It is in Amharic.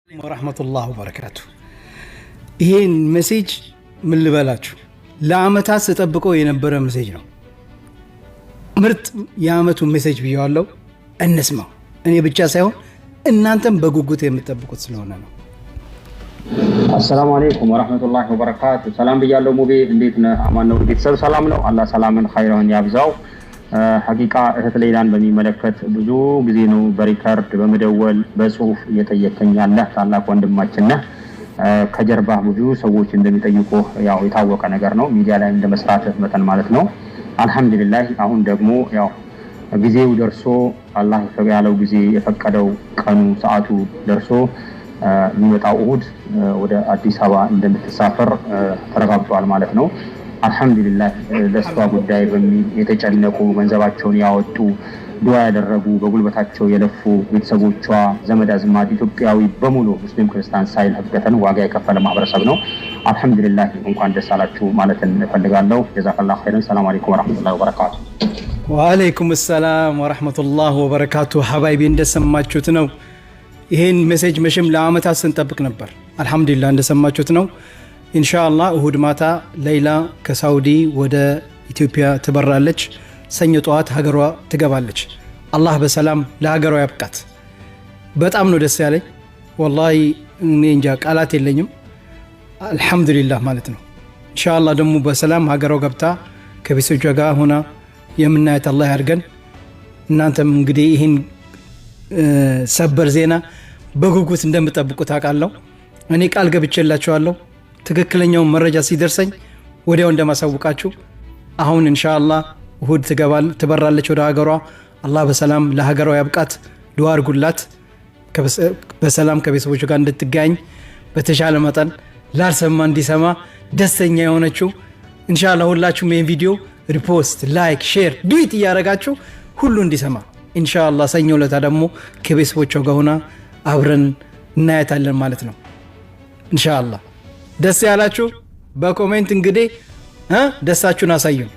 ወራህመቱላሂ ወበረካቱ። ይሄን ሜሴጅ ምን ልበላችሁ ለአመታት ተጠብቀው የነበረ ሜሴጅ ነው። ምርጥ የአመቱ ሜሴጅ ብየዋለሁ። እንስማው። እኔ ብቻ ሳይሆን እናንተም በጉጉት የምትጠብቁት ስለሆነ ነው። አሰላሙ አለይኩም ወራህመቱላሂ ወበረካቱ። ሰላም ብያለሁ። ሙቤ እንዴት ነህ? አማን ነው? ቤተሰብ ሰላም ነው? አላህ ሰላምን ኸይሩን ያብዛው። ሐቂቃ እህት ሌላን በሚመለከት ብዙ ጊዜ ነው በሪከርድ በመደወል በጽሁፍ እየጠየቀኝ ያለ ታላቅ ወንድማችን ነህ። ከጀርባ ብዙ ሰዎች እንደሚጠይቁ ያው የታወቀ ነገር ነው። ሚዲያ ላይ እንደመስራት መተን ማለት ነው። አልহামዱሊላህ አሁን ደግሞ ያው ጊዜው ደርሶ አላህ ያለው ጊዜ የፈቀደው ቀኑ ሰዓቱ ደርሶ የሚመጣው እሁድ ወደ አዲስ አበባ እንደምትሳፈር ተረጋግጧል ማለት ነው። አልহামዱሊላህ ለሷ ጉዳይ በሚል የተጨነቁ ገንዘባቸውን ያወጡ ዱዓ ያደረጉ በጉልበታቸው የለፉ ቤተሰቦቿ ዘመድ አዝማድ ኢትዮጵያዊ በሙሉ ሙስሊም ክርስቲያን ሳይል ሀገተን ዋጋ የከፈለ ማህበረሰብ ነው። አልহামዱሊላህ እንኳን ደስ አላችሁ ማለት እንፈልጋለሁ። ጀዛከላሁ ኸይረን። ሰላም አለይኩም ወራህመቱላሂ ወበረካቱ። ወአለይኩም ሰላም ወራህመቱላሂ ወበረካቱ። ሐባይቢ እንደሰማችሁት ነው። ይሄን ሜሴጅ መቼም ለአመታት ስንጠብቅ ነበር። አልহামዱሊላህ እንደሰማችሁት ነው። ኢንሻአላህ እሁድ ማታ ሌይላ ከሳውዲ ወደ ኢትዮጵያ ትበራለች። ሰኞ ጠዋት ሀገሯ ትገባለች። አላህ በሰላም ለሀገሯ ያብቃት። በጣም ነው ደስ ያለኝ ወላሂ። እኔ እንጃ ቃላት የለኝም። አልহামዱሊላህ ማለት ነው። ኢንሻአላህ ደግሞ በሰላም ሀገሯ ገብታ ከቤተሰቦቿ ጋር ሆና የምናያት አላህ ያድርገን። እናንተም እንግዲህ ይህን ሰበር ዜና በጉጉት እንደምጠብቁት አውቃለሁ። እኔ ቃል ገብቼላችኋለሁ ትክክለኛውን መረጃ ሲደርሰኝ ወዲያው እንደማሳውቃችሁ። አሁን ኢንሻአላህ እሁድ ትበራለች ወደ ሀገሯ። አላህ በሰላም ለሀገሯ ያብቃት። ዱዓ አድርጉላት በሰላም ከቤተሰቦቿ ጋር እንድትገናኝ በተሻለ መጠን ላልሰማ እንዲሰማ ደስተኛ የሆነችው ኢንሻአላህ። ሁላችሁም ይሄን ቪዲዮ ሪፖስት፣ ላይክ፣ ሼር ዱት እያደረጋችሁ ሁሉ እንዲሰማ ኢንሻአላህ። ሰኞ ዕለት ደግሞ ከቤተሰቦቿ ጋር ሆና አብረን እናያታለን ማለት ነው ኢንሻአላህ። ደስ ያላችሁ በኮሜንት እንግዲህ ደስታችሁን አሳዩን።